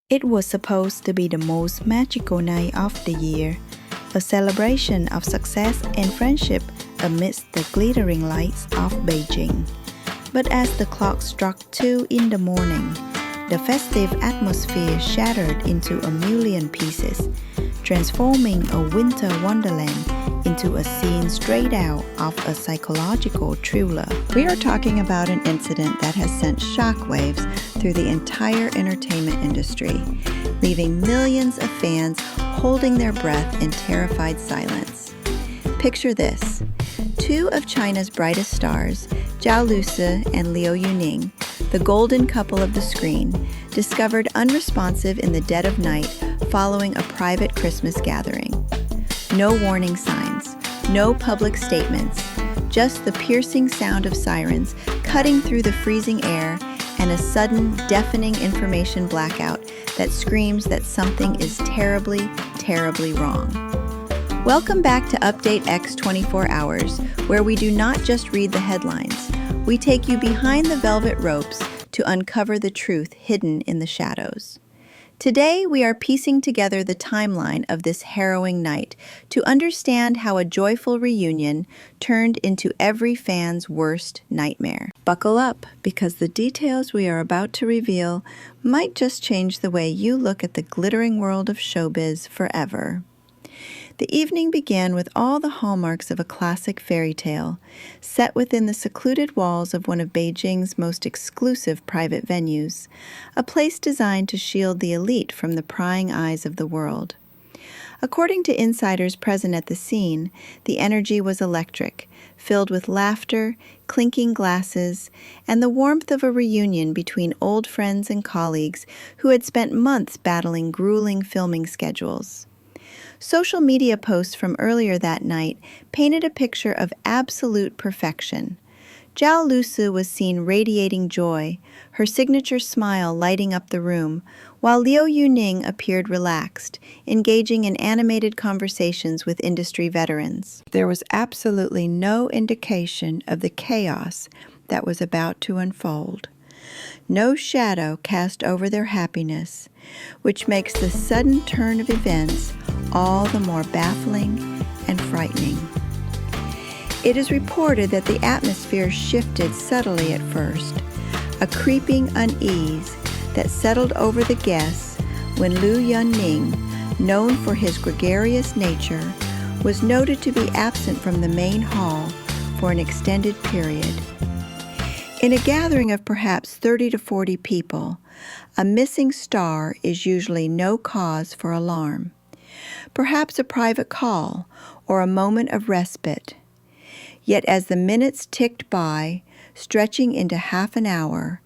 It was supposed to be the most magical night of the year, a celebration of success and friendship amidst the glittering lights of Beijing. But as the clock struck 2 in the morning, the festive atmosphere shattered into a million pieces, transforming a winter wonderland into a scene straight out of a psychological thriller. We are talking about an incident that has sent shockwaves through the entire entertainment industry, leaving millions of fans holding their breath in terrified silence. Picture this. 2 of China's brightest stars, Zhao Lusi and Liu Yuning, the golden couple of the screen, discovered unresponsive in the dead of night following a private Christmas gathering. No warning signs, no public statements, just the piercing sound of sirens cutting through the freezing air and a sudden, deafening information blackout that screams that something is terribly, terribly wrong. Welcome back to Update X 24 Hours, where we do not just read the headlines. We take you behind the velvet ropes to uncover the truth hidden in the shadows. Today, we are piecing together the timeline of this harrowing night to understand how a joyful reunion turned into every fan's worst nightmare. Buckle up, because the details we are about to reveal might just change the way you look at the glittering world of showbiz forever. The evening began with all the hallmarks of a classic fairy tale, set within the secluded walls of one of Beijing's most exclusive private venues, a place designed to shield the elite from the prying eyes of the world. According to insiders present at the scene, the energy was electric, filled with laughter, clinking glasses, and the warmth of a reunion between old friends and colleagues who had spent months battling grueling filming schedules. Social media posts from earlier that night painted a picture of absolute perfection. Zhao Lusi was seen radiating joy, her signature smile lighting up the room, while Liu Yuning appeared relaxed, engaging in animated conversations with industry veterans. There was absolutely no indication of the chaos that was about to unfold. No shadow cast over their happiness, which makes the sudden turn of events all the more baffling and frightening. It is reported that the atmosphere shifted subtly at first, a creeping unease that settled over the guests when Liu Yuning, known for his gregarious nature, was noted to be absent from the main hall for an extended period. In a gathering of perhaps 30 to 40 people, a missing star is usually no cause for alarm. Perhaps a private call or a moment of respite. Yet as the minutes ticked by, stretching into half an hour,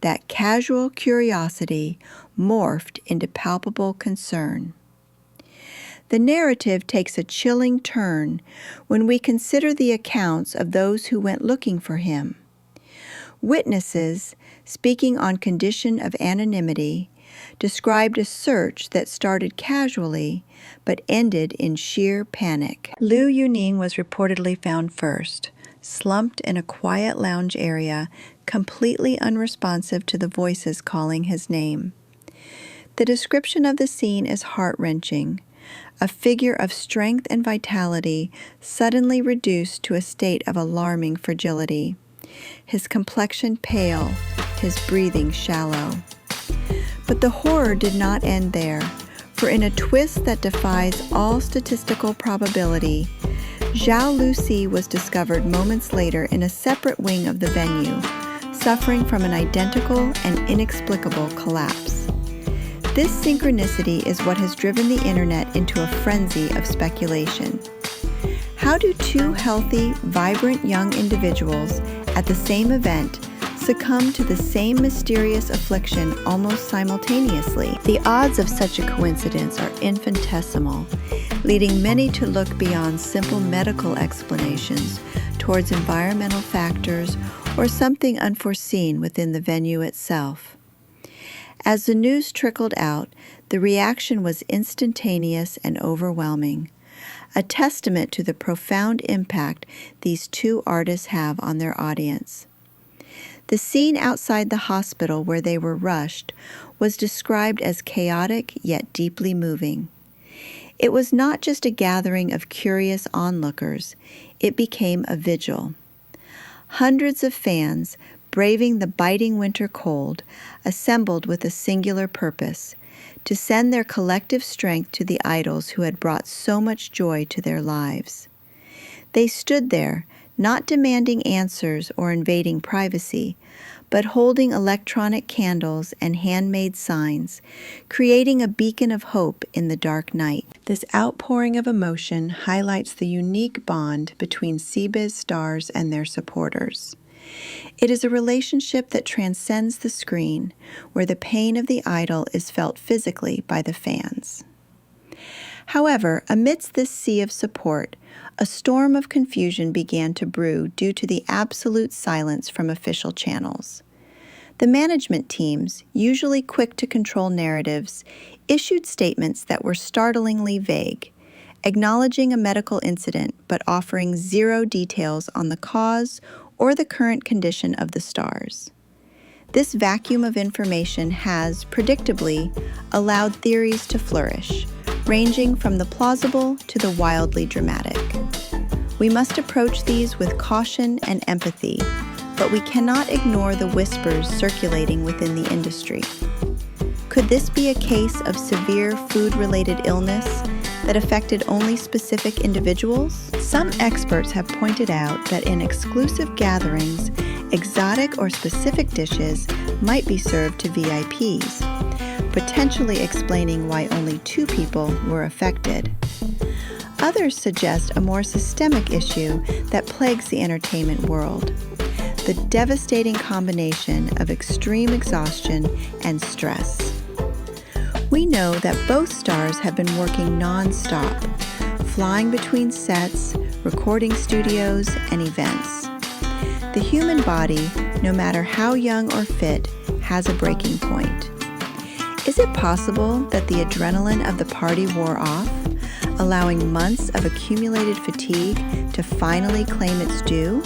that casual curiosity morphed into palpable concern. The narrative takes a chilling turn when we consider the accounts of those who went looking for him. Witnesses, speaking on condition of anonymity, described a search that started casually but ended in sheer panic. Liu Yuning was reportedly found first, slumped in a quiet lounge area, completely unresponsive to the voices calling his name. The description of the scene is heart-wrenching. A figure of strength and vitality suddenly reduced to a state of alarming fragility. His complexion pale, his breathing shallow. But the horror did not end there, for in a twist that defies all statistical probability, Zhao Lusi was discovered moments later in a separate wing of the venue, suffering from an identical and inexplicable collapse. This synchronicity is what has driven the internet into a frenzy of speculation. How do 2 healthy, vibrant young individuals at the same event succumb to the same mysterious affliction almost simultaneously? The odds of such a coincidence are infinitesimal, leading many to look beyond simple medical explanations towards environmental factors or something unforeseen within the venue itself. As the news trickled out, the reaction was instantaneous and overwhelming, a testament to the profound impact these 2 artists have on their audience. The scene outside the hospital where they were rushed was described as chaotic yet deeply moving. It was not just a gathering of curious onlookers, it became a vigil. Hundreds of fans, braving the biting winter cold, assembled with a singular purpose: to send their collective strength to the idols who had brought so much joy to their lives. They stood there, not demanding answers or invading privacy, but holding electronic candles and handmade signs, creating a beacon of hope in the dark night. This outpouring of emotion highlights the unique bond between C-Biz stars and their supporters. It is a relationship that transcends the screen, where the pain of the idol is felt physically by the fans. However, amidst this sea of support, a storm of confusion began to brew due to the absolute silence from official channels. The management teams, usually quick to control narratives, issued statements that were startlingly vague, acknowledging a medical incident but offering zero details on the cause or the current condition of the stars. This vacuum of information has, predictably, allowed theories to flourish, ranging from the plausible to the wildly dramatic. We must approach these with caution and empathy, but we cannot ignore the whispers circulating within the industry. Could this be a case of severe food-related illness that affected only specific individuals? Some experts have pointed out that in exclusive gatherings, exotic or specific dishes might be served to VIPs, potentially explaining why only 2 people were affected. Others suggest a more systemic issue that plagues the entertainment world: the devastating combination of extreme exhaustion and stress. We know that both stars have been working non-stop, flying between sets, recording studios, and events. The human body, no matter how young or fit, has a breaking point. Is it possible that the adrenaline of the party wore off, allowing months of accumulated fatigue to finally claim its due,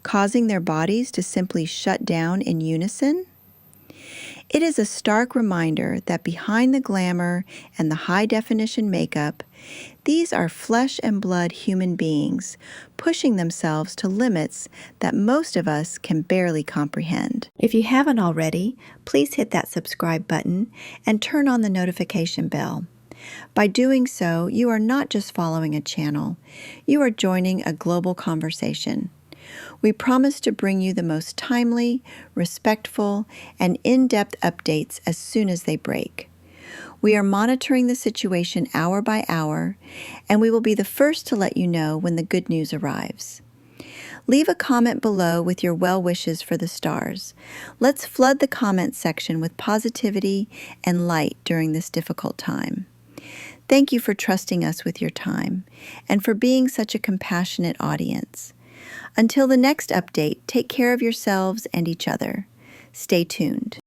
causing their bodies to simply shut down in unison? It is a stark reminder that behind the glamour and the high-definition makeup, these are flesh and blood human beings, pushing themselves to limits that most of us can barely comprehend. If you haven't already, please hit that subscribe button and turn on the notification bell. By doing so, you are not just following a channel, you are joining a global conversation. We promise to bring you the most timely, respectful, and in-depth updates as soon as they break. We are monitoring the situation hour by hour, and we will be the first to let you know when the good news arrives. Leave a comment below with your well wishes for the stars. Let's flood the comment section with positivity and light during this difficult time. Thank you for trusting us with your time, and for being such a compassionate audience. Until the next update, take care of yourselves and each other. Stay tuned.